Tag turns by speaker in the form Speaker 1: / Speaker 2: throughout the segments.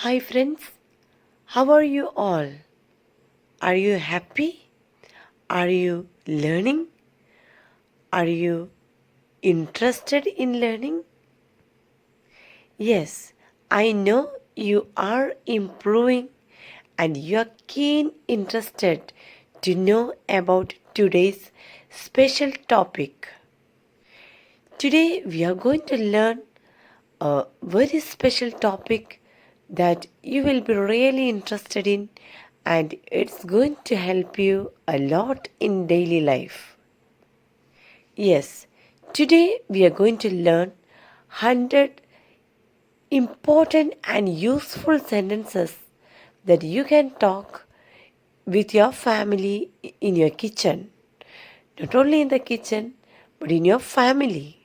Speaker 1: Hi friends, how are you all? Are you happy? Are you learning? Are you interested in learning? Yes, I know you are improving and you are keen interested to know about today's special topic. Today we are going to learn a very special topic that you will be really interested in, and it's going to help you a lot in daily life. Yes, today we are going to learn 100 important and useful sentences that you can talk with your family in your kitchen. Not only in the kitchen, but in your family.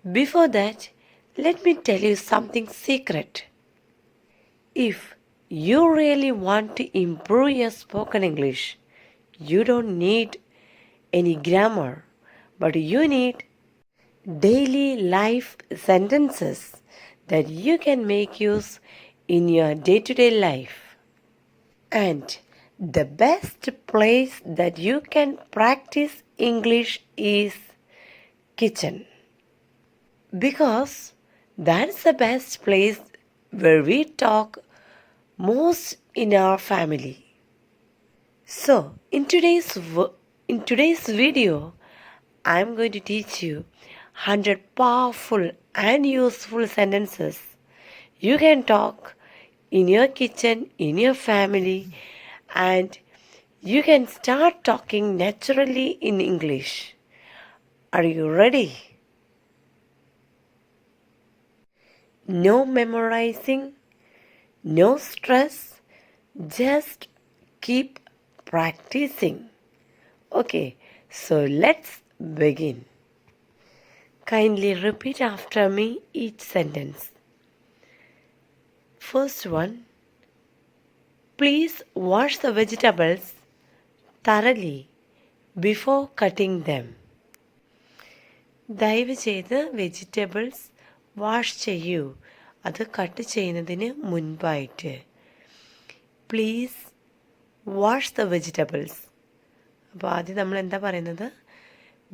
Speaker 1: Before that, let me tell you something secret. If you really want to improve your spoken English, you don't need any grammar, but you need daily life sentences that you can make use in your day-to-day life. And the best place that you can practice English is kitchen. Because that's the best place where we talk most in our family. So, in today's video, I'm going to teach you 100 powerful and useful sentences you can talk in your kitchen, in your family, and you can start talking naturally in English. Are you ready? No memorizing, no stress, just keep practicing. Okay, so let's begin. Kindly repeat after me each sentence. First one, please wash the vegetables thoroughly before cutting them. ദയവ് ചെയ്ത് vegetables wash ചെയ്യൂ, അത് cut ചെയ്യുന്നതിന് മുൻപായിട്ട്. Please wash the vegetables. അപ്പോൾ ആദ്യം നമ്മൾ എന്താ പറയുന്നത്?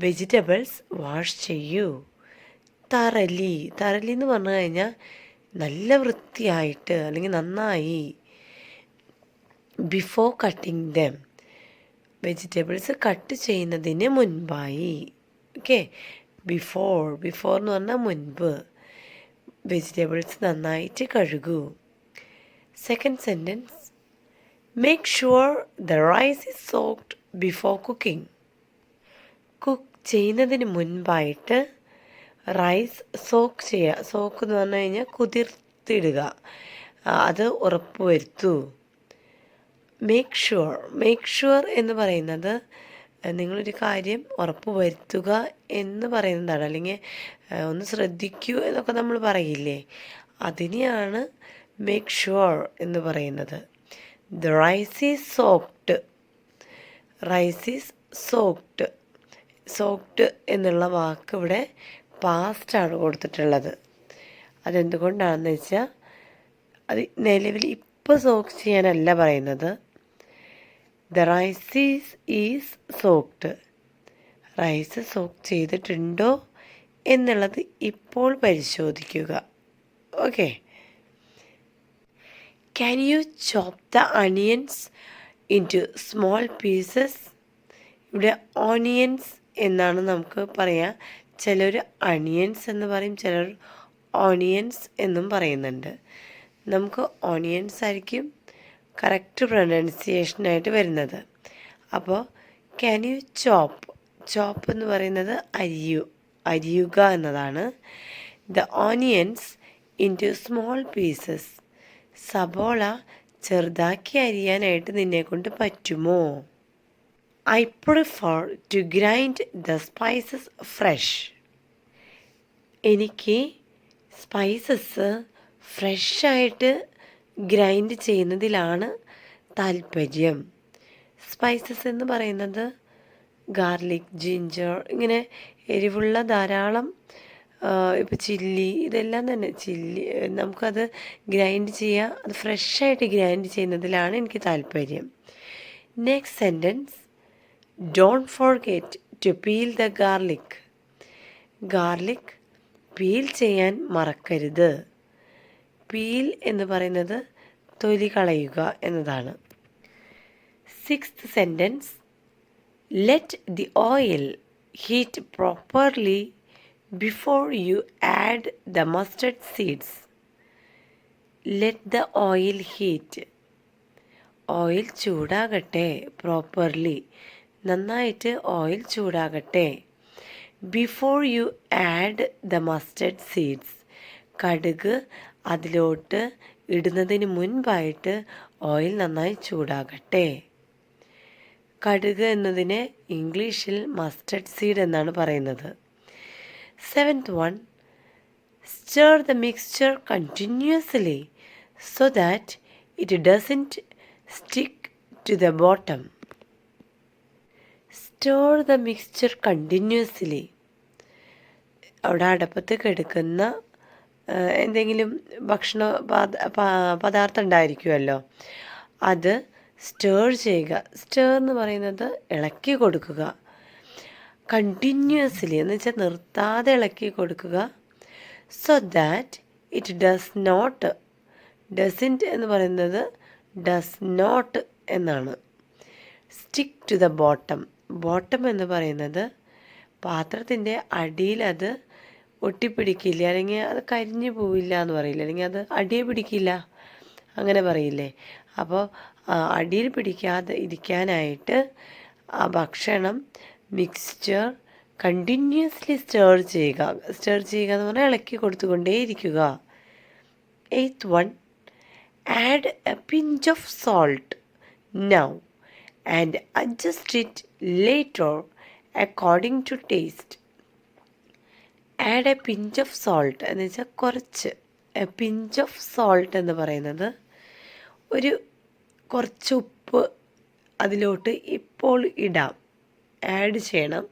Speaker 1: വെജിറ്റബിൾസ് വാഷ് ചെയ്യൂ. തറലി എന്ന് പറഞ്ഞു കഴിഞ്ഞാൽ നല്ല വൃത്തിയായിട്ട് അല്ലെങ്കിൽ നന്നായി. Before cutting them, vegetables cut ചെയ്യുന്നതിന് മുൻപായി. ഓക്കെ, ബിഫോർ എന്ന് പറഞ്ഞാൽ മുൻപ്. വെജിറ്റബിൾസ് നന്നായിട്ട് കഴുകൂ. Second sentence, make sure the rice is soaked before cooking. Cook ചെയ്യുന്നതിന് മുൻപായിട്ട് റൈസ് സോക്ക് ചെയ്യുക. സോക്ക് എന്ന് പറഞ്ഞു കഴിഞ്ഞാൽ കുതിർത്തിടുക, അത് ഉറപ്പ് വരുത്തൂ. മേക്ക് ഷുവർ എന്ന് പറയുന്നത് നിങ്ങളൊരു കാര്യം ഉറപ്പ് വരുത്തുക എന്ന് പറയുന്നതാണ്. അല്ലെങ്കിൽ ഒന്ന് ശ്രദ്ധിക്കൂ എന്നൊക്കെ നമ്മൾ പറയില്ലേ, അതിനെയാണ് മേക്ക് ഷുവർ എന്ന് പറയുന്നത്. The rice is soaked. Rice is soaked. Soaked എന്നുള്ള വാക്ക് ഇവിടെ പാസ്റ്റാണ് കൊടുത്തിട്ടുള്ളത്. അതെന്തുകൊണ്ടാണെന്ന് വെച്ചാൽ അത് നിലവിൽ ഇപ്പോൾ സോക്ക് ചെയ്യാനല്ല പറയുന്നത്. The rice is soaked. Rice soak ചെയ്തിട്ടുണ്ടോ എന്നുള്ളത് ഇപ്പോൾ പരിശോധിക്കുക. Okay. Can you chop the onions into small pieces. ഇവിടെ ഓണിയൻസ് എന്നാണ് നമുക്ക് പറയാം. ചിലർ അണിയൻസ് എന്ന് പറയും, ചിലർ ഓണിയൻസ് എന്നും പറയുന്നുണ്ട്. നമുക്ക് ഓണിയൻസ് ആയിരിക്കും കറക്റ്റ് പ്രൊനൗൺസിയേഷനായിട്ട് വരുന്നത്. അപ്പോൾ ക്യാൻ യു ചോപ്പ് എന്ന് പറയുന്നത് അരിയുക എന്നതാണ്. The onions into small pieces. സബോള ചെറുതാക്കി അരിയാനായിട്ട് നിന്നെക്കൊണ്ട് പറ്റുമോ? I prefer to grind the spices fresh. എനിക്ക് സ്പൈസസ് ഫ്രഷായിട്ട് ഗ്രൈൻഡ് ചെയ്യുന്നതിലാണ് താല്പര്യം. സ്പൈസസ് എന്ന് പറയുന്നത് ഗാർലിക്, ജിഞ്ചർ, ഇങ്ങനെ എരിവുള്ള ധാരാളം ഇപ്പോൾ ചില്ലി ഇതെല്ലാം തന്നെ ചില്ലി നമുക്കത് ഗ്രൈൻഡ് ചെയ്യാം. അത് ഫ്രഷായിട്ട് ഗ്രൈൻഡ് ചെയ്യുന്നതിലാണ് എനിക്ക് താല്പര്യം. Next sentence, don't forget to peel the garlic. Garlic peel ചെയ്യാൻ മറക്കരുത്. പീൽ എന്ന് പറയുന്നത് തൊലി കളയുക എന്നതാണ്. Sixth sentence, let the oil heat properly before you add the mustard seeds. Let the oil heat, oil ചൂടാകട്ടെ, പ്രോപ്പർലി നന്നായിട്ട് ഓയിൽ ചൂടാകട്ടെ. Before you add the mustard seeds, കടുക് അതിലോട്ട് ഇടുന്നതിന് മുൻപായിട്ട് ഓയിൽ നന്നായി ചൂടാകട്ടെ. കടുക് എന്നതിനെ ഇംഗ്ലീഷിൽ മസ്റ്റർഡ് സീഡ് എന്നാണ് പറയുന്നത്. Seventh one, stir the mixture continuously so that it doesn't stick to the bottom. Stir the mixture continuously. അവിടെ അടപ്പത്ത് കിടക്കുന്ന എന്തെങ്കിലും ഭക്ഷണ പദാർത്ഥം ഉണ്ടായിരിക്കുമല്ലോ, അത് സ്റ്റേർ ചെയ്യുക. സ്റ്റേർ എന്ന് പറയുന്നത് ഇളക്കി കൊടുക്കുക. കണ്ടിന്യൂസ്ലി എന്ന് വെച്ചാൽ നിർത്താതെ ഇളക്കി കൊടുക്കുക. So that it does not, doesn't എന്ന് പറയുന്നത് ഡസ് നോട്ട് എന്നാണ്. Stick to the bottom. Bottom എന്ന് പറയുന്നത് പാത്രത്തിൻ്റെ അടിയിൽ അത് ഒട്ടിപ്പിടിക്കില്ല, അല്ലെങ്കിൽ അത് കരിഞ്ഞു പോവില്ല എന്ന് പറയില്ല, അല്ലെങ്കിൽ അത് അടിയെ പിടിക്കില്ല അങ്ങനെ പറയില്ലേ. അപ്പോൾ അടിയിൽ പിടിക്കാതെ ഇരിക്കാനായിട്ട് ആ ഭക്ഷണം മിക്സ്ചർ കണ്ടിന്യൂസ്ലി സ്റ്റേർ ചെയ്യുക. സ്റ്റേർ ചെയ്യുക എന്ന് പറഞ്ഞാൽ ഇളക്കി കൊടുത്തുകൊണ്ടേയിരിക്കുക. Eighth one, add a pinch of salt now and adjust it later according to taste. Add a pinch of salt എന്ന് വെച്ചാൽ കുറച്ച്. എ പിഞ്ച് ഓഫ് സോൾട്ട് എന്ന് പറയുന്നത് ഒരു കുറച്ച് ഉപ്പ് അതിലോട്ട് ഇപ്പോൾ ഇടാം, ആഡ് ചെയ്യണം.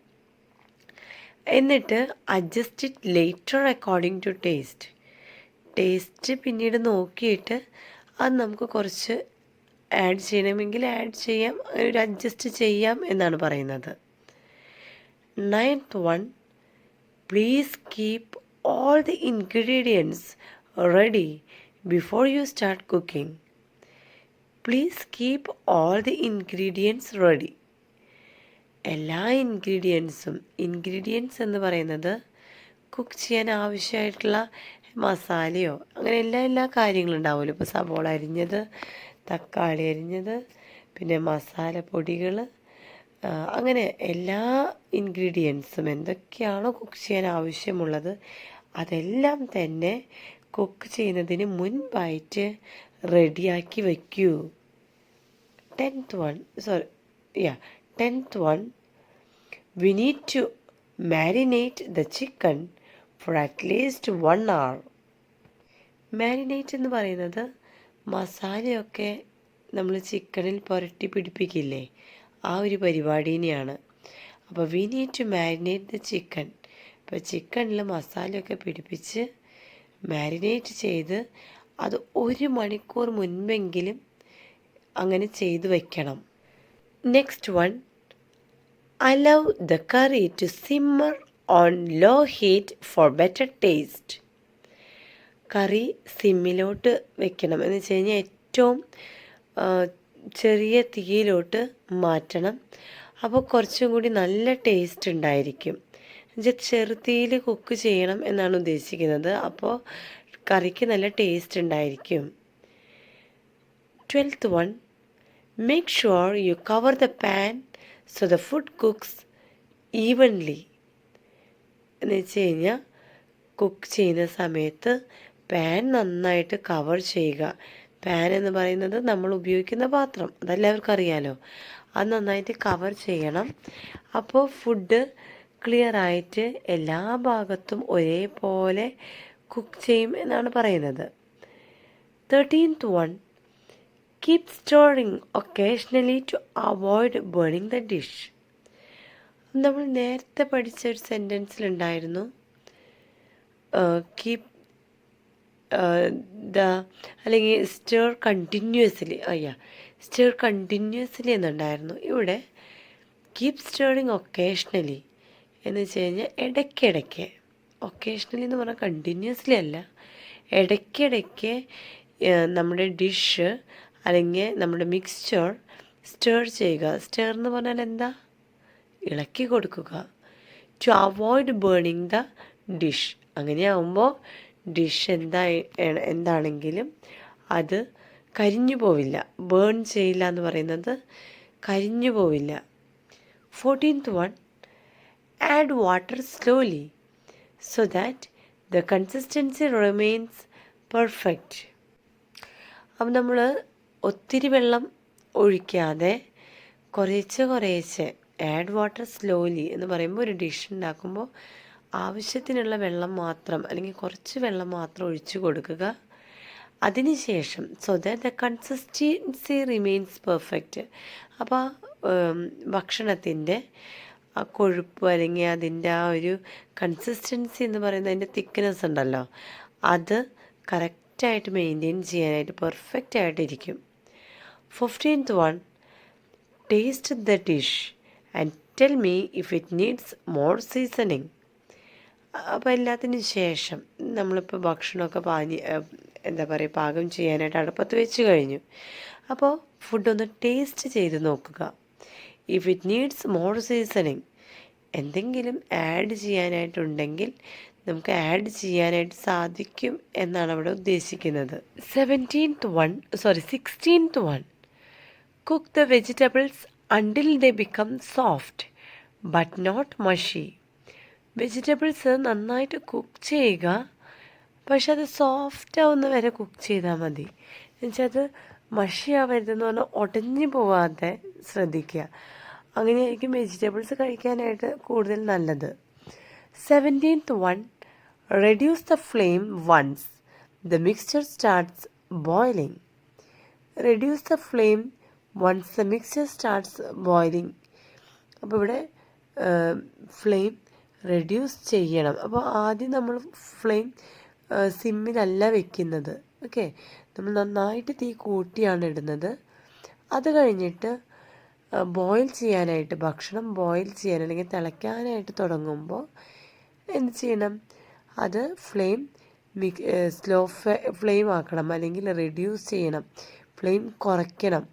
Speaker 1: എന്നിട്ട് adjust it later according to taste. Taste പിന്നീട് നോക്കിയിട്ട് അത് നമുക്ക് കുറച്ച് ആഡ് ചെയ്യണമെങ്കിൽ ആഡ് ചെയ്യാം, ഒരു അഡ്ജസ്റ്റ് ചെയ്യാം എന്നാണ് പറയുന്നത്. Ninth one, please keep all the ingredients ready before you start cooking. Please keep all the ingredients ready. എല്ലാ ഇൻഗ്രീഡിയൻസും, ഇൻഗ്രീഡിയൻസ് എന്ന് പറയുന്നത് കുക്ക് ചെയ്യാൻ ആവശ്യമായിട്ടുള്ള മസാലയോ അങ്ങനെ എല്ലാ കാര്യങ്ങളും ഉണ്ടാവുമല്ലോ. ഇപ്പോൾ സവോള അരിഞ്ഞത്, തക്കാളി അരിഞ്ഞത്, പിന്നെ മസാലപ്പൊടികൾ, അങ്ങനെ എല്ലാ ഇൻഗ്രീഡിയൻസും എന്തൊക്കെയാണോ കുക്ക് ചെയ്യാൻ ആവശ്യമുള്ളത് അതെല്ലാം തന്നെ കുക്ക് ചെയ്യുന്നതിന് മുൻപായിട്ട് റെഡിയാക്കി വയ്ക്കൂ. 10th one, we need to marinate the chicken for at least 1 hour. Marinate എന്ന് പറയുന്നത് മസാലയൊക്കെ നമ്മൾ ചിക്കനിൽ പുരട്ടി പിടിപ്പിക്കില്ലേ, ആ ഒരു പരിപാടിനെയാണ്. അപ്പോൾ we need to marinate the chicken. ഇപ്പോൾ ചിക്കനിൽ മസാലയൊക്കെ പിടിപ്പിച്ച് മാരിനേറ്റ് ചെയ്ത് അത് 1 മണിക്കൂർ മുൻപെങ്കിലും അങ്ങനെ ചെയ്ത് വയ്ക്കണം. Next one, allow the curry to simmer on low heat for better taste. കറി സിമ്മിലോട്ട് വെക്കണം എന്ന് വെച്ച് കഴിഞ്ഞാൽ ഏറ്റവും ചെറിയ തീയിലോട്ട് മാറ്റണം. അപ്പോൾ കുറച്ചും കൂടി നല്ല ടേസ്റ്റ് ഉണ്ടായിരിക്കും. ചെറുതീയിൽ കുക്ക് ചെയ്യണം എന്നാണ് ഉദ്ദേശിക്കുന്നത്. അപ്പോൾ കറിക്ക് നല്ല ടേസ്റ്റ് ഉണ്ടായിരിക്കും. 12th one, make sure you cover the pan so the food cooks evenly. എന്ന് വെച്ച് കഴിഞ്ഞാൽ കുക്ക് ചെയ്യുന്ന സമയത്ത് പാൻ നന്നായിട്ട് കവർ ചെയ്യുക. പാൻ എന്ന് പറയുന്നത് നമ്മൾ ഉപയോഗിക്കുന്ന പാത്രം, അതെല്ലാവർക്കും അറിയാലോ. അത് നന്നായിട്ട് കവർ ചെയ്യണം. അപ്പോൾ ഫുഡ് ക്ലിയർ ആയിട്ട് എല്ലാ ഭാഗത്തും ഒരേപോലെ കുക്ക് ചെയ്യും എന്നാണ് പറയുന്നത്. 13th one, keep stirring occasionally to avoid burning the dish. നമ്മൾ നേരത്തെ പഠിച്ച ഒരു സെൻറ്റൻസിലുണ്ടായിരുന്നു, കീപ് ദ അല്ലെങ്കിൽ സ്റ്റർ കണ്ടിന്യൂസ്ലി സ്റ്റർ കണ്ടിന്യൂസ്ലി എന്നുണ്ടായിരുന്നു. ഇവിടെ കീപ് സ്റ്റേറിങ് ഒക്കേഷണലി എന്ന് വെച്ച് കഴിഞ്ഞാൽ ഇടയ്ക്കിടയ്ക്ക്. ഒക്കേഷണലി എന്ന് പറഞ്ഞാൽ കണ്ടിന്യൂസ്ലി അല്ല, ഇടയ്ക്കിടയ്ക്ക് നമ്മുടെ ഡിഷ് അല്ലെങ്കിൽ നമ്മുടെ മിക്സ്ചർ സ്റ്റർ ചെയ്യുക. സ്റ്റർ എന്ന് പറഞ്ഞാൽ എന്താ? ഇളക്കി കൊടുക്കുക. To avoid burning the dish. അങ്ങനെയാവുമ്പോൾ ഡിഷ് എന്താണെങ്കിലും അത് കരിഞ്ഞു പോവില്ല. ബേൺ ചെയ്യില്ല എന്ന് പറയുന്നത് കരിഞ്ഞു പോവില്ല. 14th one, add water slowly so that the consistency remains perfect. അപ്പം നമ്മൾ ഒത്തിരി വെള്ളം ഒഴിക്കാതെ കുറേശ്ശെ ആഡ് വാട്ടർ സ്ലോലി എന്ന് പറയുമ്പോൾ ഒരു ഡിഷ് ഉണ്ടാക്കുമ്പോൾ ആവശ്യത്തിനുള്ള വെള്ളം മാത്രം അല്ലെങ്കിൽ കുറച്ച് വെള്ളം മാത്രം ഒഴിച്ചു കൊടുക്കുക. അതിനുശേഷം so that the consistency remains perfect. അപ്പോൾ ഭക്ഷണത്തിൻ്റെ ആ കൊഴുപ്പ് അല്ലെങ്കിൽ അതിൻ്റെ ആ ഒരു കൺസിസ്റ്റൻസി എന്ന് പറയുന്നത് അതിൻ്റെ തിക്നെസ് ഉണ്ടല്ലോ, അത് കറക്റ്റായിട്ട് മെയിൻറ്റെയിൻ ചെയ്യാനായിട്ട് പെർഫെക്റ്റ് ആയിട്ടിരിക്കും. 15th one, taste the dish and tell me if it needs more seasoning. അപ്പോൾ എല്ലാത്തിനും ശേഷം നമ്മളിപ്പോൾ ഭക്ഷണമൊക്കെ പാകം ചെയ്യാനായിട്ട് അടുപ്പത്ത് വെച്ച് കഴിഞ്ഞു. അപ്പോൾ ഫുഡൊന്ന് ടേസ്റ്റ് ചെയ്ത് നോക്കുക. If it needs more seasoning, എന്തെങ്കിലും ആഡ് ചെയ്യാനായിട്ടുണ്ടെങ്കിൽ നമുക്ക് ആഡ് ചെയ്യാനായിട്ട് സാധിക്കും എന്നാണ് അവിടെ ഉദ്ദേശിക്കുന്നത്. 16th one, cook the vegetables until they become soft but not mushy. Vegetables നന്നായിട്ട് കുക്ക് ചെയ്യുക, പക്ഷെ അത് സോഫ്റ്റ് ആവുന്ന വരെ കുക്ക് ചെയ്താൽ മതി. എന്നുവെച്ചാൽ അത് മഷിയാവരുതെന്ന് പറഞ്ഞാൽ ഉടഞ്ഞു പോവാതെ ശ്രദ്ധിക്കുക. അങ്ങനെയായിരിക്കും വെജിറ്റബിൾസ് കഴിക്കാനായിട്ട് കൂടുതൽ നല്ലത്. 17th one, reduce the flame once the mixture starts boiling. Reduce the flame once the mixture starts boiling. അപ്പോൾ ഇവിടെ ഫ്ലെയിം റെഡ്യൂസ് ചെയ്യണം. അപ്പോൾ ആദ്യം നമ്മൾ ഫ്ലെയിം സിമ്മിലല്ല വെക്കുന്നത്. ഓക്കെ, നമ്മൾ നന്നായിട്ട് തീ കൂട്ടിയാണ് ഇടുന്നത്. അത് കഴിഞ്ഞിട്ട് ഭക്ഷണം ബോയിൽ ചെയ്യാൻ അല്ലെങ്കിൽ തിളയ്ക്കാനായിട്ട് തുടങ്ങുമ്പോൾ എന്ത് ചെയ്യണം? അത് സ്ലോ ഫ്ലെയിം ആക്കണം അല്ലെങ്കിൽ റെഡ്യൂസ് ചെയ്യണം, ഫ്ലെയിം കുറയ്ക്കണം.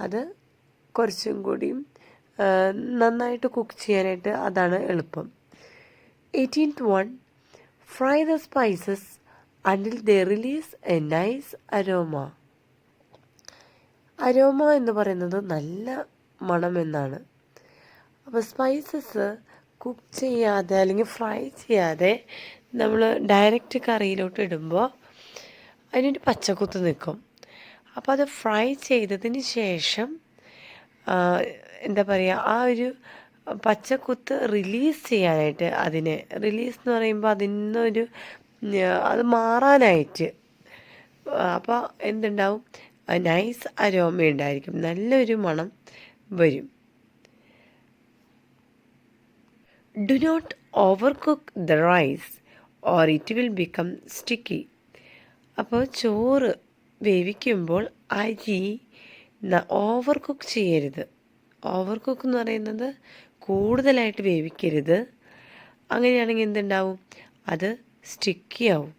Speaker 1: അത് കുറച്ചും കൂടിയും നന്നായിട്ട് കുക്ക് ചെയ്യാനായിട്ട് അതാണ് എളുപ്പം. 18th one, fry the spices until they release a nice aroma. Aroma എന്ന് പറയുന്നത് നല്ല മണമെന്നാണ്. അപ്പോൾ സ്പൈസസ് കുക്ക് ചെയ്യാതെ അല്ലെങ്കിൽ ഫ്രൈ ചെയ്യാതെ നമ്മൾ ഡയറക്റ്റ് കറിയിലോട്ട് ഇടുമ്പോൾ അതിനൊരു പച്ചക്കുത്ത് നിൽക്കും. അപ്പോൾ അത് ഫ്രൈ ചെയ്തതിന് ശേഷം ആ ഒരു പച്ചക്കുത്ത് റിലീസ് ചെയ്യാനായിട്ട്, അതിനെ റിലീസ് എന്ന് പറയുമ്പോൾ അത് മാറാനായിട്ട് അപ്പോൾ എന്തുണ്ടാവും? നൈസ് അരോമ ഉണ്ടായിരിക്കും, നല്ലൊരു മണം വരും. Do not overcook the rice or it will become sticky. അപ്പോൾ ചോറ് വേവിക്കുമ്പോൾ അരി ഓവർ കുക്ക് ചെയ്യരുത്. ഓവർ കുക്ക് എന്ന് പറയുന്നത് കൂടുതലായിട്ട് വേവിക്കരുത്. അങ്ങനെയാണെങ്കിൽ എന്തുണ്ടാവും? അത് സ്റ്റിക്കി ആവും.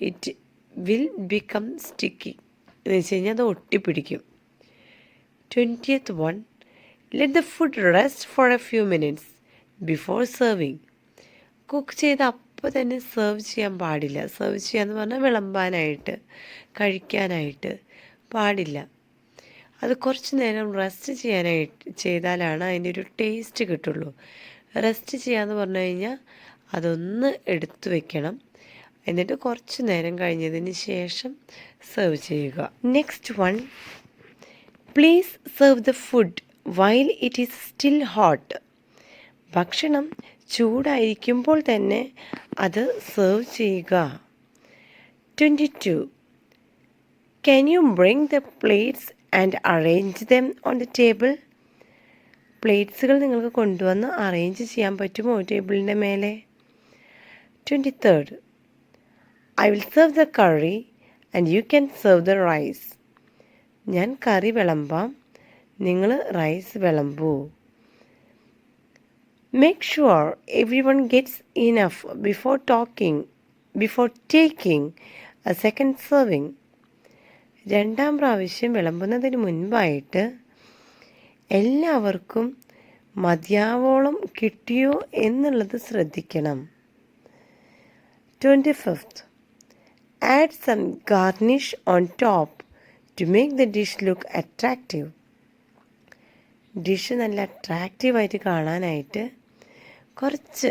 Speaker 1: ഇറ്റ് വിൽ ബിക്കം സ്റ്റിക്കി എന്ന് വെച്ച് കഴിഞ്ഞാൽ അത് ഒട്ടിപ്പിടിക്കും. 20th one, let the food rest for a few minutes before serving. Cook ചെയ്ത് അപ്പോൾ തന്നെ സെർവ് ചെയ്യാൻ പാടില്ല. സെർവ് ചെയ്യാന്ന് പറഞ്ഞാൽ വിളമ്പാനായിട്ട്, കഴിക്കാനായിട്ട് പാടില്ല. അത് കുറച്ച് നേരം റെസ്റ്റ് ചെയ്താലാണ് അതിൻ്റെ ഒരു ടേസ്റ്റ് കിട്ടുള്ളൂ. റെസ്റ്റ് ചെയ്യാന്ന് പറഞ്ഞു കഴിഞ്ഞാൽ അതൊന്ന് എടുത്തു വെക്കണം, എന്നിട്ട് കുറച്ച് നേരം കഴിഞ്ഞതിന് ശേഷം സെർവ് ചെയ്യുക. Next one, please serve the food while it is still hot. ഭക്ഷണം ചൂടായിരിക്കുമ്പോൾ തന്നെ അത് സെർവ് ചെയ്യുക. 22, can you bring the plates and arrange them on the table? പ്ലേറ്റ്സുകൾ നിങ്ങൾക്ക് കൊണ്ടുവന്ന് അറേഞ്ച് ചെയ്യാൻ പറ്റുമോ ടേബിളിൻ്റെ മേലെ? 23rd, I will serve the curry and you can serve the rice. ഞാൻ കറി വിളമ്പാം, നിങ്ങൾ rice വിളമ്പൂ. Make sure everyone gets enough before taking a second serving. രണ്ടാം പ്രാവശ്യം വിളമ്പുന്നതിന് മുൻപായിട്ട് എല്ലാവർക്കും മതിയാവോളം കിട്ടിയോ എന്നുള്ളത് ശ്രദ്ധിക്കണം. 25th. Add some garnish on top to make the dish look attractive. Dish നല്ല അട്രാക്റ്റീവായിട്ട് കാണാനായിട്ട് കുറച്ച്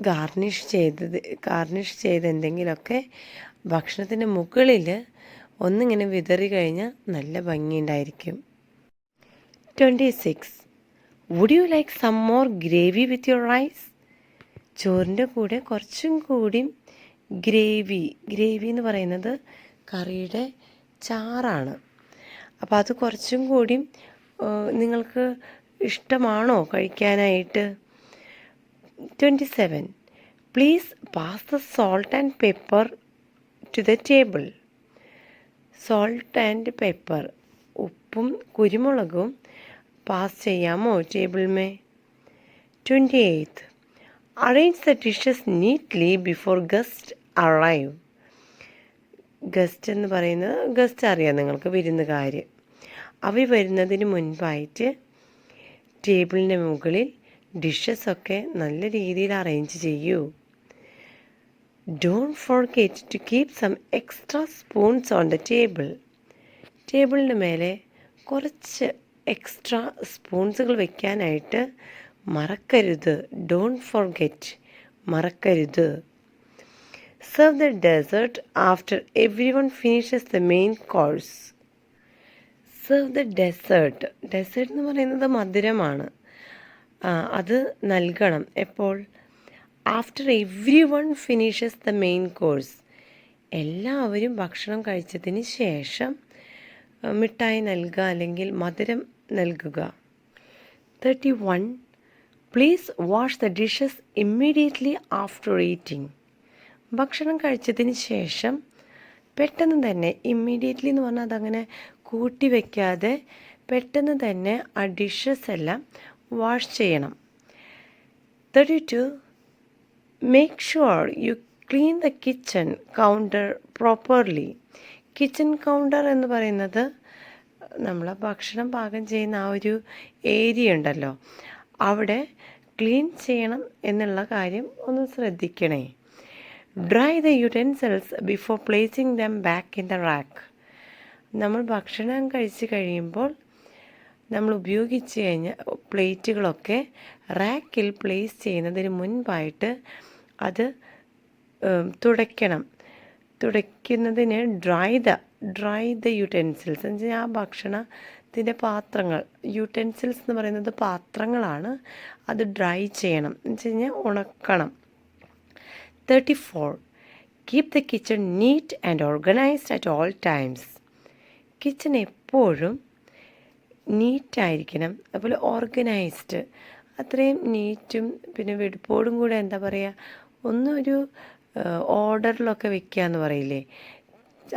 Speaker 1: ഗാർണിഷ് ചെയ്ത് എന്തെങ്കിലുമൊക്കെ ഭക്ഷണത്തിൻ്റെ മുകളിൽ ഒന്നിങ്ങനെ വിതറി കഴിഞ്ഞാൽ നല്ല ഭംഗിയുണ്ടായിരിക്കും. 26. Would you like some more gravy with your rice? ചോറിൻ്റെ കൂടെ കുറച്ചും കൂടി ഗ്രേവി എന്ന് പറയുന്നത് കറിയുടെ ചാറാണ്. അപ്പോൾ അത് കുറച്ചും കൂടി നിങ്ങൾക്ക് ഇഷ്ടമാണോ കഴിക്കാനായിട്ട്? 27. Please pass the salt and pepper to the table. Salt and pepper, ഉപ്പും കുരുമുളകും പാസ് ചെയ്യാമോ ടേബിൾമേ? 28. Arrange the dishes neatly before guest arrive. Guest എന്ന് പറയുന്നത്, ഗസ്റ്റ് അറിയാം നിങ്ങൾക്ക്, വിരുന്നുകാർ. അവർ വരുന്നതിന് മുൻപായിട്ട് ടേബിളിൻ്റെ മുകളിൽ ഡിഷസൊക്കെ നല്ല രീതിയിൽ അറേഞ്ച് ചെയ്യൂ. Don't forget to keep some extra spoons on the table. ടേബിളിൻ്റെ മേലെ കുറച്ച് എക്സ്ട്രാ സ്പൂൺസുകൾ വയ്ക്കാനായിട്ട് മറക്കരുത്. ഡോണ്ട് ഫോർഗെറ്റ്, മറക്കരുത്. Serve the dessert after everyone finishes the main course. Serve the dessert എന്ന് പറയുന്നത് മധുരമാണ്. അത് നൽകണം എപ്പോൾ? After everyone finishes the main course. എല്ലാവരും ഭക്ഷണം കഴിച്ചതിന് ശേഷം മിഠായി നൽകുക, അല്ലെങ്കിൽ മധുരം നൽകുക. 31. Please wash the dishes immediately after eating. ഭക്ഷണം കഴിച്ചതിന് ശേഷം പെട്ടെന്ന് തന്നെ, ഇമ്മീഡിയറ്റ്ലി എന്ന് പറഞ്ഞാൽ അതങ്ങനെ കൂട്ടി വയ്ക്കാതെ പെട്ടെന്ന് തന്നെ ആ ഡിഷസ് എല്ലാം വാഷ് ചെയ്യണം. 32. Make sure U clean the kitchen counter properly. Kitchen counter എന്ന് പറയുന്നത് നമ്മൾ ഭക്ഷണം പാകം ചെയ്യുന്ന ആ ഒരു ഏരിയ ഉണ്ടല്ലോ, അവിടെ ക്ലീൻ ചെയ്യണം എന്നുള്ള കാര്യം ഒന്ന് ശ്രദ്ധിക്കണേ. Dry the utensils before placing them back in the rack. നമ്മൾ ഭക്ഷണം കഴിച്ച് കഴിയുമ്പോൾ നമ്മൾ ഉപയോഗിച്ച് കഴിഞ്ഞ പ്ലേറ്റുകളൊക്കെ റാക്കിൽ പ്ലേസ് ചെയ്യുന്നതിന് മുൻപായിട്ട് അത് തുടയ്ക്കണം. തുടയ്ക്കുന്നതിന് ഡ്രൈ ദ യുടെൻസിൽസ് എന്ന് വെച്ചാൽ ആ ഭക്ഷണത്തിൻ്റെ പാത്രങ്ങൾ, യുടെൻസിൽസ് എന്ന് പറയുന്നത് പാത്രങ്ങളാണ്, അത് ഡ്രൈ ചെയ്യണം എന്ന് വെച്ച് കഴിഞ്ഞാൽ ഉണക്കണം. 34. Keep the kitchen neat and organised at all times. Kitchen എപ്പോഴും നീറ്റായിരിക്കണം, അതുപോലെ ഓർഗനൈസ്ഡ്. അത്രയും നീറ്റും പിന്നെ വെടുപ്പോടും കൂടെ എന്താ പറയുക, ഒന്നൊരു ഓർഡറിലൊക്കെ വെക്കുക എന്ന് പറയില്ലേ,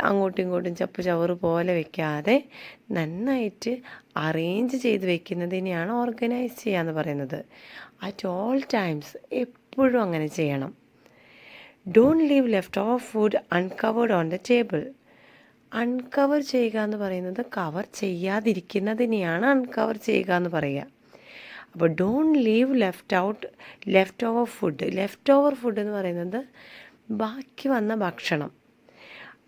Speaker 1: അങ്ങോട്ടും ഇങ്ങോട്ടും ചപ്പ് ചവറ് പോലെ വെക്കാതെ നന്നായിട്ട് അറേഞ്ച് ചെയ്ത് വെക്കുന്നതിനെയാണ് ഓർഗനൈസ് ചെയ്യുക എന്ന് പറയുന്നത്. അറ്റ് ഓൾ ടൈംസ്, എപ്പോഴും അങ്ങനെ ചെയ്യണം. Don't leave left over food uncovered on the table. Uncover ചെയ്യുക എന്ന് പറയുന്നത് കവർ ചെയ്യാതിരിക്കുന്നതിനെയാണ് അൺകവർ ചെയ്യുക എന്ന് പറയുക. അപ്പോൾ don't leave left over food എന്ന് പറയുന്നത് ബാക്കി വന്ന ഭക്ഷണം,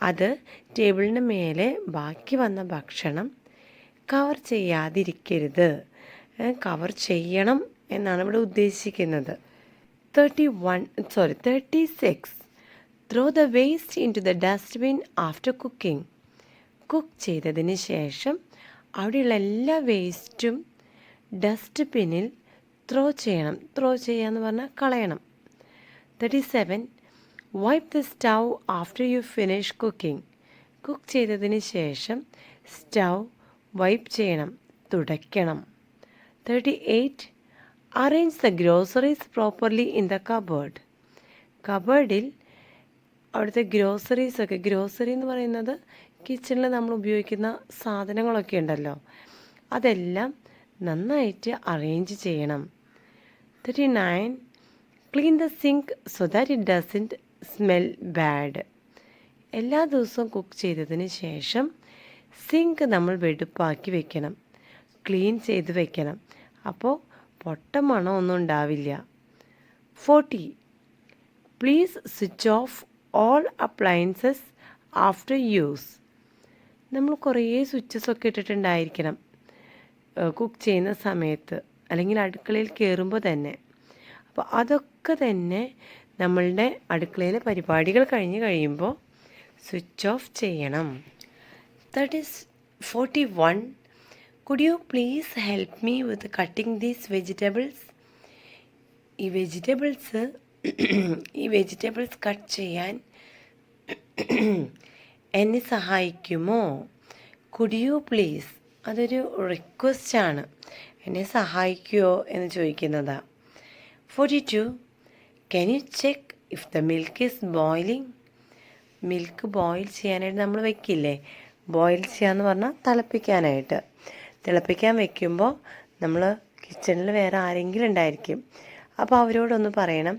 Speaker 1: അത് ടേബിളിന് മേലെ ബാക്കി വന്ന ഭക്ഷണം കവർ ചെയ്യാതിരിക്കരുത്, കവർ ചെയ്യണം എന്നാണ് ഇവിടെ ഉദ്ദേശിക്കുന്നത്. 36. Throw the waste into the dustbin after cooking. Cook ചെയ്തതിന് ശേഷം അവിടെയുള്ള എല്ലാ വേസ്റ്റും ഡസ്റ്റ്ബിന്നിൽ ത്രോ ചെയ്യണം. ത്രോ ചെയ്യുക എന്ന് പറഞ്ഞാൽ കളയണം. 37. Wipe the stove after you finish cooking. Cook ചെയ്തതിന് ശേഷം സ്റ്റൗ വൈപ്പ് ചെയ്യണം, തുടയ്ക്കണം. 38. Arrange the groceries properly in the cupboard. കബേർഡിൽ അവിടുത്തെ ഗ്രോസറി എന്ന് പറയുന്നത് കിച്ചണിൽ നമ്മൾ ഉപയോഗിക്കുന്ന സാധനങ്ങളൊക്കെ ഉണ്ടല്ലോ, അതെല്ലാം നന്നായിട്ട് അറേഞ്ച് ചെയ്യണം. 39. Clean the sink so that it doesn't smell bad. എല്ലാ ദിവസവും കുക്ക് ചെയ്തതിന് ശേഷം സിങ്ക് നമ്മൾ വെടുപ്പാക്കി വെക്കണം, ക്ലീൻ ചെയ്ത് വെക്കണം. അപ്പോൾ പൊട്ട മണമൊന്നും ഉണ്ടാവില്ല. 40. Please switch off all appliances after use. നമ്മൾ കുറേ സ്വിച്ചസൊക്കെ ഇട്ടിട്ടുണ്ടായിരിക്കണം കുക്ക് ചെയ്യുന്ന സമയത്ത്, അല്ലെങ്കിൽ അടുക്കളയിൽ കയറുമ്പോൾ തന്നെ. അപ്പോൾ അതൊക്കെ തന്നെ നമ്മളുടെ അടുക്കളയിലെ പരിപാടികൾ കഴിഞ്ഞ് കഴിയുമ്പോൾ സ്വിച്ച് ഓഫ് ചെയ്യണം. That is 41. Could you please help me with cutting these vegetables. ഈ വെജിറ്റബിൾസ് കട്ട് ചെയ്യാൻ എന്നെ സഹായിക്കുമോ? കുഡ് യു പ്ലീസ്, അതൊരു റിക്വസ്റ്റാണ്, എന്നെ സഹായിക്കുമോ എന്ന് ചോദിക്കുന്നതാണ്. 42. Can you check if the milk is boiling. Milk boil ചെയ്യാനായിട്ട് നമ്മൾ വെക്കില്ലേ, ബോയിൽ ചെയ്യാന്ന് പറഞ്ഞാൽ തിളപ്പിക്കാൻ വെക്കുമ്പോൾ നമ്മൾ കിച്ചണിൽ വേറെ ആരെങ്കിലും ഉണ്ടായിരിക്കും. അപ്പോൾ അവരോടൊന്ന് പറയണം,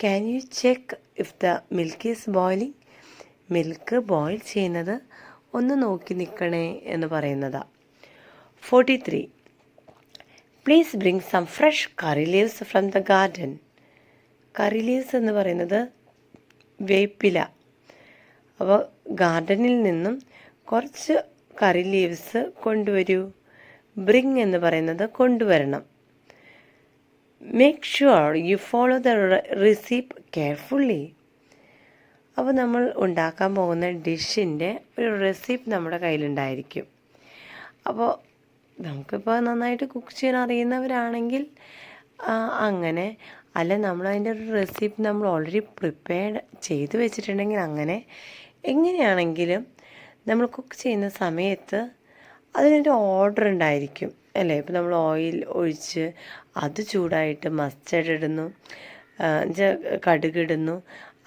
Speaker 1: can you check if the milk is boiling. Milk boil ചെയ്യുന്നത് ഒന്ന് നോക്കി നിൽക്കണേ എന്ന് പറയുന്നതാണ്. 43. Please bring some fresh curry leaves from the garden. Curry leaves എന്ന് പറയുന്നത് വേപ്പില. അപ്പോൾ ഗാർഡനിൽ നിന്നും കുറച്ച് കറി ലീവ്സ് കൊണ്ടുവരൂ. ബ്രിങ് എന്ന് പറയുന്നത് കൊണ്ടുവരണം. Make sure you follow the recipe carefully. അപ്പോൾ നമ്മൾ ഉണ്ടാക്കാൻ പോകുന്ന ഡിഷിൻ്റെ ഒരു റെസിപ്പി നമ്മുടെ കയ്യിലുണ്ടായിരിക്കും. അപ്പോൾ നമുക്കിപ്പോൾ നന്നായിട്ട് കുക്ക് ചെയ്യാൻ അറിയുന്നവരാണെങ്കിൽ അങ്ങനെ, അല്ല നമ്മളതിൻ്റെ ഒരു റെസിപ്പി നമ്മൾ ഓൾറെഡി പ്രിപ്പയർഡ് ചെയ്ത് വെച്ചിട്ടുണ്ടെങ്കിൽ അങ്ങനെ, എങ്ങനെയാണെങ്കിലും നമ്മൾ കുക്ക് ചെയ്യുന്ന സമയത്ത് അതിനൊരു ഓർഡർ ഉണ്ടായിരിക്കും അല്ലേ. ഇപ്പോൾ നമ്മൾ ഓയിൽ ഒഴിച്ച് അത് ചൂടായിട്ട് മസ്റ്റർഡ് ഇടുന്നു, കടുകിടുന്നു,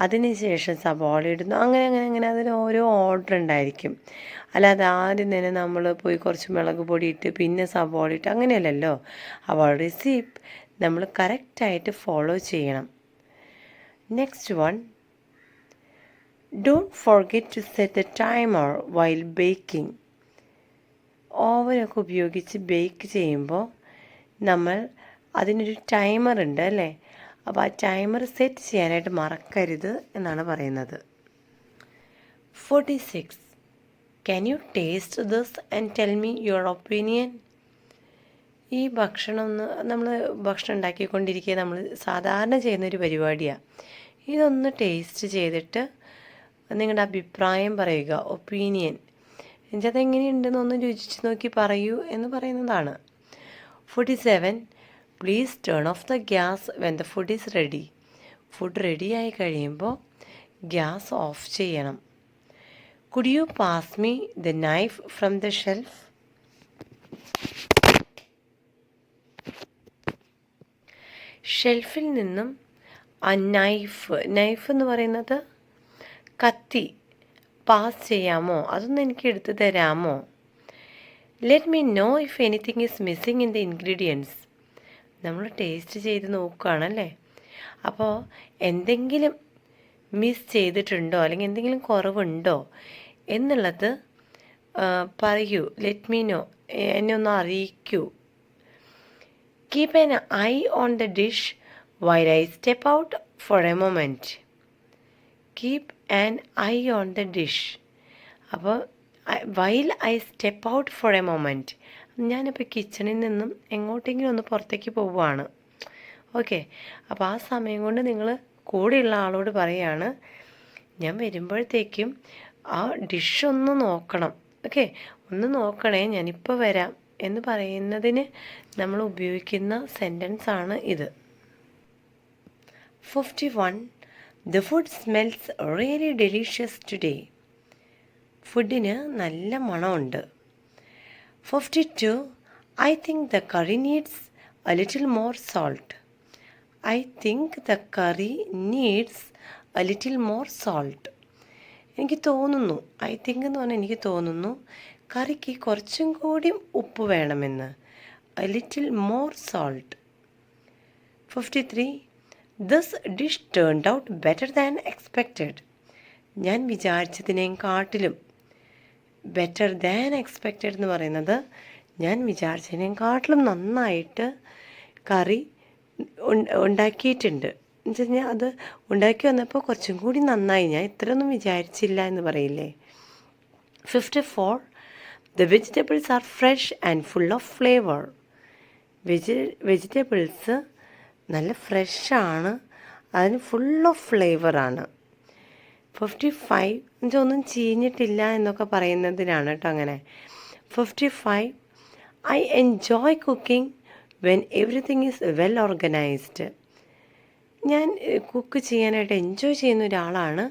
Speaker 1: അതിനുശേഷം സവാള ഇടുന്നു, അങ്ങനെ അതിന് ഓരോ ഓർഡർ ഉണ്ടായിരിക്കും. അല്ലാതെ ആദ്യം തന്നെ നമ്മൾ പോയി കുറച്ച് മുളക് പൊടി ഇട്ട് പിന്നെ സവാള ഇട്ട് അങ്ങനെയല്ലല്ലോ. അപ്പോൾ റെസിപ്പി നമ്മൾ കറക്റ്റായിട്ട് ഫോളോ ചെയ്യണം. Next one, don't forget to set the timer while baking. ഓവനൊക്കെ ഉപയോഗിച്ച് ബേക്ക് ചെയ്യുമ്പോൾ നമ്മൾ അതിനൊരു ടൈമർ ഉണ്ട് അല്ലേ. അപ്പോൾ ആ ടൈമർ സെറ്റ് ചെയ്യാനായിട്ട് മറക്കരുത് എന്നാണ് പറയുന്നത്. 46. Can you taste this and tell me your opinion. ഈ ഭക്ഷണം നമ്മൾ ഭക്ഷണം ഉണ്ടാക്കിക്കൊണ്ടിരിക്കുക നമ്മൾ സാധാരണ ചെയ്യുന്നൊരു പരിപാടിയാണ്. ഇതൊന്ന് ടേസ്റ്റ് ചെയ്തിട്ട് നിങ്ങളുടെ അഭിപ്രായം പറയുക, ഒപ്പീനിയൻ. എന്നുവെച്ചാൽ അതെങ്ങനെയുണ്ടെന്നൊന്ന് രുചിച്ച് നോക്കി പറയൂ എന്ന് പറയുന്നതാണ്. 47. Please turn off the gas when the food is ready. Food റെഡിയായി കഴിയുമ്പോൾ ഗ്യാസ് ഓഫ് ചെയ്യണം. Could you pass me the knife from the shelf. ഷെൽഫിൽ നിന്നും ആ നൈഫ് എന്ന് പറയുന്നത് കത്തി പാസ് ചെയ്യാമോ, അതൊന്ന് എനിക്ക് എടുത്തു തരാമോ. Let me know if anything is missing in the ingredients. നമ്മൾ ടേസ്റ്റ് ചെയ്ത് നോക്കുകയാണല്ലേ. അപ്പോൾ എന്തെങ്കിലും മിസ് ചെയ്തിട്ടുണ്ടോ അല്ലെങ്കിൽ എന്തെങ്കിലും കുറവുണ്ടോ എന്നുള്ളത് പറയൂ. ലെറ്റ് മീ നോ, എന്നെ ഒന്ന് അറിയിക്കൂ. Keep an eye on the dish while I step out for a moment. Keep an eye on the dish. അപ്പോൾ while I step out for a moment, ഞാനിപ്പോൾ കിച്ചണിൽ നിന്നും എങ്ങോട്ടെങ്കിലും ഒന്ന് പുറത്തേക്ക് പോവുകയാണ്. ഓക്കെ, അപ്പോൾ ആ സമയം കൊണ്ട് നിങ്ങൾ കൂടെയുള്ള ആളോട് പറയുകയാണ്, ഞാൻ വരുമ്പോഴത്തേക്കും ആ ഡിഷ് ഒന്ന് നോക്കണം, ഓക്കെ, ഒന്ന് നോക്കണേ, ഞാനിപ്പോൾ വരാം എന്ന് പറയുന്നതിന് നമ്മൾ ഉപയോഗിക്കുന്ന സെൻറ്റൻസാണ് ഇത്. 51. The food smells really delicious today. ഫുഡിന് നല്ല മണമുണ്ട്. 52. I think the curry needs a little more salt. I think the curry needs A little more salt. എനിക്ക് തോന്നുന്നു, ഐ തിങ്ക് എന്ന് പറഞ്ഞാൽ എനിക്ക് തോന്നുന്നു കറിക്ക് കുറച്ചും കൂടി ഉപ്പ് വേണമെന്ന്. A little more salt. 53. This dish turned out better than expected. ഞാൻ വിചാരിച്ചതിനേക്കാട്ടിലും. ബെറ്റർ ദാൻ എക്സ്പെക്റ്റഡ് എന്ന് പറയുന്നത് ഞാൻ വിചാരിച്ചതിനേക്കാട്ടിലും നന്നായിട്ട് കറി ഉണ്ടാക്കിയിട്ടുണ്ട് എന്ന് വെച്ച് കഴിഞ്ഞാൽ അത് ഉണ്ടാക്കി വന്നപ്പോൾ കുറച്ചും കൂടി നന്നായി, ഞാൻ ഇത്രയൊന്നും വിചാരിച്ചില്ല എന്ന് പറയില്ലേ. 54. The vegetables R fresh and full of flavour. Vegetables നല്ല ഫ്രഷാണ്, അതിന് ഫുൾ ഓഫ് ഫ്ലേവറാണ്. 55 എന്നുവെച്ചാൽ ഒന്നും ചീഞ്ഞിട്ടില്ല എന്നൊക്കെ പറയുന്നതിനാണ് കേട്ടോ അങ്ങനെ. 55. I enjoy cooking when everything is well organised. ഞാൻ കുക്ക് ചെയ്യാനായിട്ട് എൻജോയ് ചെയ്യുന്ന ഒരാളാണ്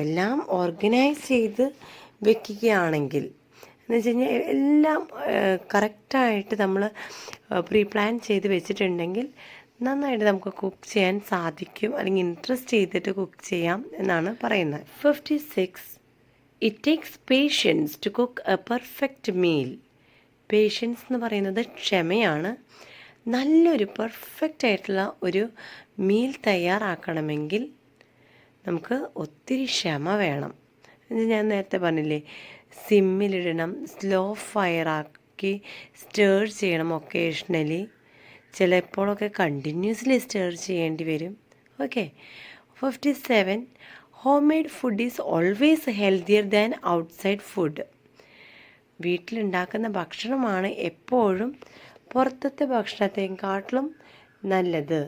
Speaker 1: എല്ലാം ഓർഗനൈസ് ചെയ്ത് വെക്കുകയാണെങ്കിൽ. എന്ന് വെച്ച് കഴിഞ്ഞാൽ എല്ലാം കറക്റ്റായിട്ട് നമ്മൾ പ്രീ പ്ലാൻ ചെയ്ത് വെച്ചിട്ടുണ്ടെങ്കിൽ നന്നായിട്ട് നമുക്ക് കുക്ക് ചെയ്യാൻ സാധിക്കും, അല്ലെങ്കിൽ ഇൻട്രസ്റ്റ് ചെയ്തിട്ട് കുക്ക് ചെയ്യാം എന്നാണ് പറയുന്നത്. 56. It takes patience to cook a perfect meal. Patience എന്ന് പറയുന്നത് ക്ഷമയാണ്. നല്ലൊരു പെർഫെക്റ്റ് ആയിട്ടുള്ള ഒരു മീൽ തയ്യാറാക്കണമെങ്കിൽ നമുക്ക് ഒത്തിരി ക്ഷമ വേണം. ഞാൻ നേരത്തെ പറഞ്ഞില്ലേ, സിമ്മിലിടണം, സ്ലോ ഫയറാക്കി സ്റ്റേർ ചെയ്യണം ഒക്കേഷണലി, ചിലപ്പോഴൊക്കെ കണ്ടിന്യൂസ്ലി സ്റ്റേർ ചെയ്യേണ്ടി വരും. Okay. 57. Home made food is always healthier than outside food. വീട്ടിലുണ്ടാക്കുന്ന ഭക്ഷണമാണ് എപ്പോഴും പുറത്തത്തെ ഭക്ഷണത്തെക്കാട്ടിലും നല്ലത്.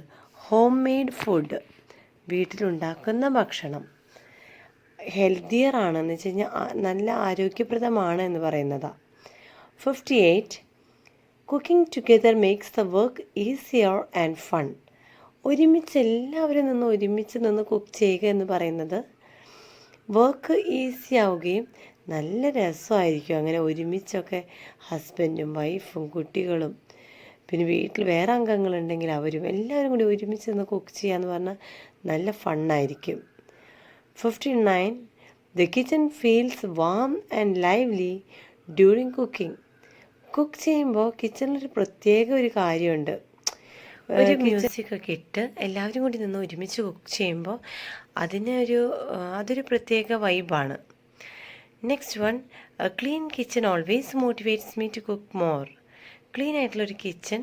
Speaker 1: ഹോം മെയ്ഡ് ഫുഡ്, വീട്ടിലുണ്ടാക്കുന്ന ഭക്ഷണം ഹെൽത്തിയർ ആണെന്ന് വെച്ച് കഴിഞ്ഞാൽ നല്ല ആരോഗ്യപ്രദമാണ് എന്ന് പറയുന്നതാണ്. 58. Cooking together makes the work easier and fun. എല്ലാവരും ഒരുമിച്ച് നിന്ന് കുക്ക് ചെയ്യുക എന്ന് പറയുന്നത് വർക്ക് ഈസി ആവുകയും നല്ല രസമായിരിക്കും. അങ്ങനെ ഒരുമിച്ചൊക്കെ ഹസ്ബൻഡും വൈഫും കുട്ടികളും പിന്നെ വീട്ടിൽ വേറെ അംഗങ്ങളുണ്ടെങ്കിൽ അവരും എല്ലാവരും കൂടി ഒരുമിച്ച് നിന്ന് കുക്ക് ചെയ്യാന്ന് പറഞ്ഞാൽ നല്ല ഫണ്ണായിരിക്കും. 59. The kitchen feels warm and lively during cooking. Cook ചെയ്യുമ്പോൾ കിച്ചണിലൊരു പ്രത്യേക ഒരു കാര്യമുണ്ട്. ഒരു മ്യൂസിക്കൊക്കെ ഇട്ട് എല്ലാവരും കൂടി നിന്ന് ഒരുമിച്ച് കുക്ക് ചെയ്യുമ്പോൾ അതൊരു പ്രത്യേക വൈബാണ്. Next one, clean kitchen always motivates me to cook more. Clean ആയിട്ടുള്ളൊരു കിച്ചൺ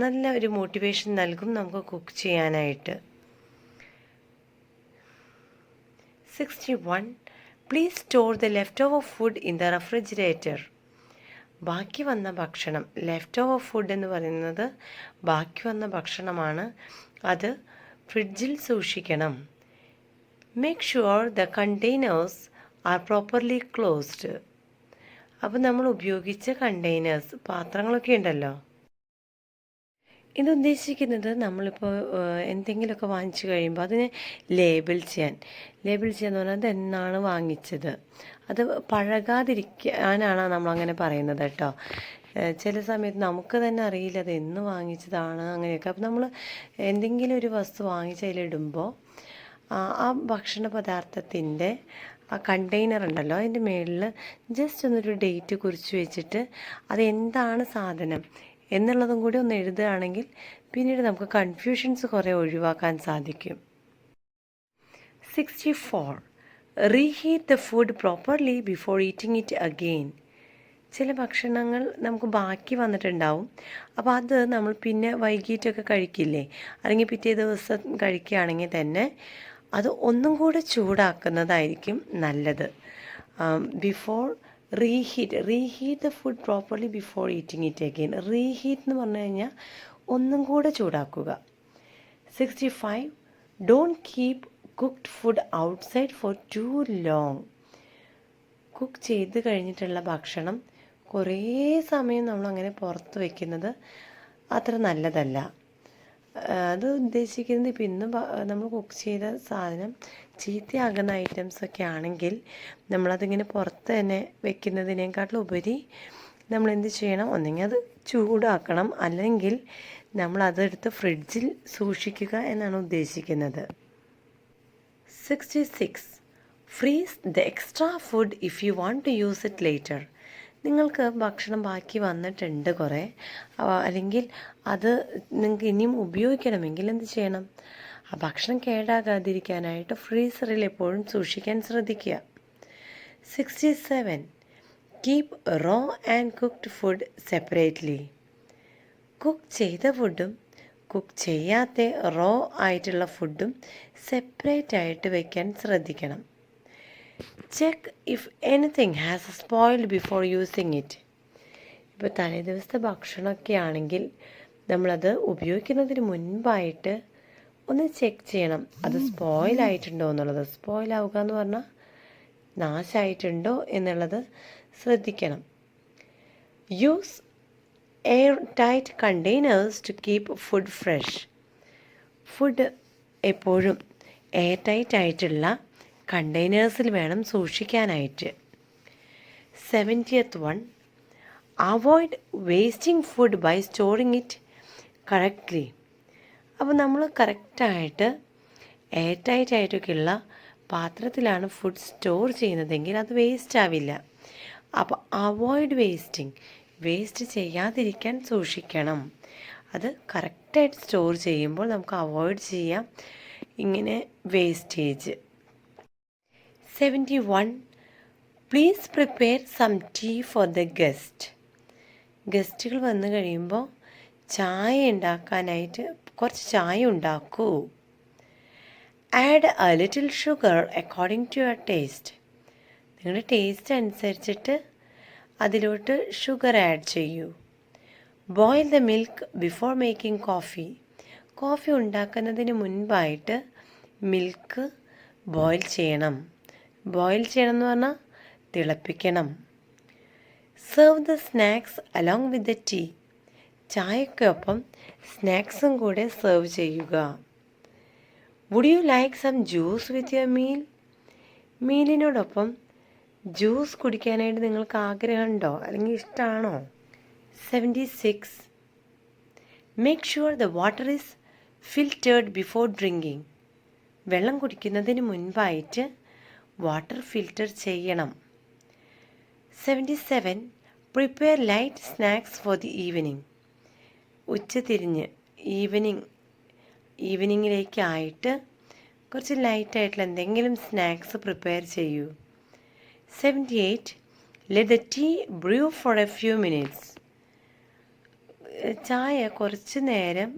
Speaker 1: നല്ല ഒരു മോട്ടിവേഷൻ നൽകും നമുക്ക് കുക്ക് ചെയ്യാനായിട്ട്. 61. Please store the leftover food in the refrigerator. ബാക്കി വന്ന ഭക്ഷണം, ലെഫ്റ്റ് ഓവർ ഫുഡ് എന്ന് പറയുന്നത് ബാക്കി വന്ന ഭക്ഷണമാണ്, അത് ഫ്രിഡ്ജിൽ സൂക്ഷിക്കണം. Make sure the containers are properly closed. അപ്പോൾ നമ്മൾ ഉപയോഗിച്ച കണ്ടെയ്നേഴ്സ്, പാത്രങ്ങളൊക്കെ ഉണ്ടല്ലോ, ഇതുദ്ദേശിക്കുന്നത് നമ്മളിപ്പോൾ എന്തെങ്കിലുമൊക്കെ വാങ്ങിച്ചു കഴിയുമ്പോൾ അതിനെ ലേബിൾ ചെയ്യാന്ന് പറഞ്ഞാൽ അതെന്നാണ് വാങ്ങിച്ചത്, അത് പഴകാതിരിക്കാനാണ് നമ്മളങ്ങനെ പറയുന്നത് കേട്ടോ. ചില സമയത്ത് നമുക്ക് തന്നെ അറിയില്ല അത് എന്ന് വാങ്ങിച്ചതാണ് അങ്ങനെയൊക്കെ. അപ്പോൾ നമ്മൾ എന്തെങ്കിലും ഒരു വസ്തു വാങ്ങിച്ച് അതിലിടുമ്പോൾ ആ ഭക്ഷണ പദാർത്ഥത്തിൻ്റെ ആ കണ്ടെയ്നർ ഉണ്ടല്ലോ, അതിൻ്റെ മുകളിൽ ജസ്റ്റ് ഒന്നൊരു ഡേറ്റ് കുറിച്ച് വെച്ചിട്ട് അതെന്താണ് സാധനം എന്നുള്ളതും കൂടി ഒന്ന് എഴുതുകയാണെങ്കിൽ പിന്നീട് നമുക്ക് കൺഫ്യൂഷൻസ് കുറേ ഒഴിവാക്കാൻ സാധിക്കും. 64. Reheat the food properly before eating it again. ചില ഭക്ഷണങ്ങൾ നമുക്ക് ബാക്കി വന്നിട്ടുണ്ടാവും, അപ്പോൾ അത് നമ്മൾ പിന്നെ വൈകിട്ടൊക്കെ കഴിക്കില്ലേ, അല്ലെങ്കിൽ പിറ്റേ ദിവസം കഴിക്കുകയാണെങ്കിൽ തന്നെ അത് ഒന്നും കൂടെ ചൂടാക്കുന്നതായിരിക്കും നല്ലത്. Before reheat the food properly before eating it again. Reheat എന്ന് പറഞ്ഞു കഴിഞ്ഞാൽ ഒന്നും കൂടെ ചൂടാക്കുക. 65. Don't keep cooked food outside for too long. Cook ചെയ്ത് കഴിഞ്ഞിട്ടുള്ള ഭക്ഷണം കുറേ സമയം നമ്മളങ്ങനെ പുറത്ത് വയ്ക്കുന്നത് അത്ര നല്ലതല്ല. അത് ഉദ്ദേശിക്കുന്നത് ഇപ്പം ഇന്ന് നമ്മൾ കുക്ക് ചെയ്ത സാധനം ചീത്തയാകുന്ന ഐറ്റംസൊക്കെ ആണെങ്കിൽ നമ്മളതിങ്ങനെ പുറത്ത് തന്നെ വെക്കുന്നതിനേക്കാട്ടിലും ഉപരി നമ്മൾ എന്ത് ചെയ്യണം, ഒന്നെങ്കിൽ അത് ചൂടാക്കണം, അല്ലെങ്കിൽ നമ്മളതെടുത്ത് ഫ്രിഡ്ജിൽ സൂക്ഷിക്കുക എന്നാണ് ഉദ്ദേശിക്കുന്നത്. 66. Freeze the extra food if you want to use it later. നിങ്ങൾക്ക് ഭക്ഷണം ബാക്കി വന്നിട്ടുണ്ട് കുറേ, അല്ലെങ്കിൽ അത് നിങ്ങൾക്ക് ഇനിയും ഉപയോഗിക്കണമെങ്കിൽ എന്ത് ചെയ്യണം? ആ ഭക്ഷണം കേടാകാതിരിക്കാനായിട്ട് ഫ്രീസറിൽ എപ്പോഴും സൂക്ഷിക്കാൻ ശ്രദ്ധിക്കുക. 67. Keep raw and cooked food separately. Cook ചെയ്ത ഫുഡും കുക്ക് ചെയ്യാത്ത റോ ആയിട്ടുള്ള ഫുഡും സെപ്പറേറ്റ് ആയിട്ട് വയ്ക്കാൻ ശ്രദ്ധിക്കണം. Check if anything has spoiled before using it. ഇപ്പോൾ തലേ ദിവസത്തെ ഭക്ഷണമൊക്കെ ആണെങ്കിൽ നമ്മളത് ഉപയോഗിക്കുന്നതിന് മുൻപായിട്ട് ഒന്ന് ചെക്ക് ചെയ്യണം, അത് സ്പോയിലായിട്ടുണ്ടോ എന്നുള്ളത്. സ്പോയിലാവുക എന്ന് പറഞ്ഞാൽ നാശമായിട്ടുണ്ടോ എന്നുള്ളത് ശ്രദ്ധിക്കണം. Use air tight containers to keep food fresh. Food എപ്പോഴും എയർ ടൈറ്റ് ആയിട്ടുള്ള കണ്ടെയ്നേഴ്സിൽ വേണം സൂക്ഷിക്കാനായിട്ട്. 70th one. Avoid wasting food by storing it correctly. അപ്പോൾ നമ്മൾ കറക്റ്റായിട്ട് എയർ ടൈറ്റ് ആയിട്ടൊക്കെയുള്ള പാത്രത്തിലാണ് ഫുഡ് സ്റ്റോർ ചെയ്യുന്നതെങ്കിൽ അത് വേസ്റ്റ് ആവില്ല. അപ്പോൾ അവോയ്ഡ് വേസ്റ്റിംഗ്, വേസ്റ്റ് ചെയ്യാതിരിക്കാൻ സൂക്ഷിക്കണം. അത് കറക്റ്റായിട്ട് സ്റ്റോർ ചെയ്യുമ്പോൾ നമുക്ക് അവോയ്ഡ് ചെയ്യാം ഇങ്ങനെ wastage. 71. Please prepare some tea for the guest. ഗസ്റ്റുകൾ വന്നു കഴിയുമ്പോൾ ചായ ഉണ്ടാക്കാനായിട്ട് കുറച്ച് ചായ ഉണ്ടാക്കൂ. Add a little sugar according to your taste. നിങ്ങളുടെ ടേസ്റ്റ് അനുസരിച്ചിട്ട് അതിലോട്ട് ഷുഗർ ആഡ് ചെയ്യൂ. Boil the milk before making coffee. Coffee ഉണ്ടാക്കുന്നതിന് മുൻപായിട്ട് മിൽക്ക് ബോയിൽ ചെയ്യണം. ബോയിൽ ചെയ്യണം എന്ന് പറഞ്ഞാൽ തിളപ്പിക്കണം. Serve the snacks along with the tea. ചായക്കൊപ്പം സ്നാക്സും കൂടെ സെർവ് ചെയ്യുക. Would you like some juice with your meal. മീലിനോടൊപ്പം ജ്യൂസ് കുടിക്കാനായിട്ട് നിങ്ങൾക്ക് ആഗ്രഹമുണ്ടോ അല്ലെങ്കിൽ ഇഷ്ടമാണോ? 76. Make sure the water is filtered before drinking. വെള്ളം കുടിക്കുന്നതിന് മുൻപായിട്ട് വാട്ടർ ഫിൽറ്റർ ചെയ്യണം. 77. Prepare light snacks for the evening. ഉച്ചതിരിഞ്ഞ് ഈവനിങ്ങിലേക്കായിട്ട് കുറച്ച് ലൈറ്റായിട്ടുള്ള എന്തെങ്കിലും സ്നാക്സ് പ്രിപ്പയർ ചെയ്യൂ. 78. Let the tea brew for a few minutes. ചായ കുറച്ച് നേരം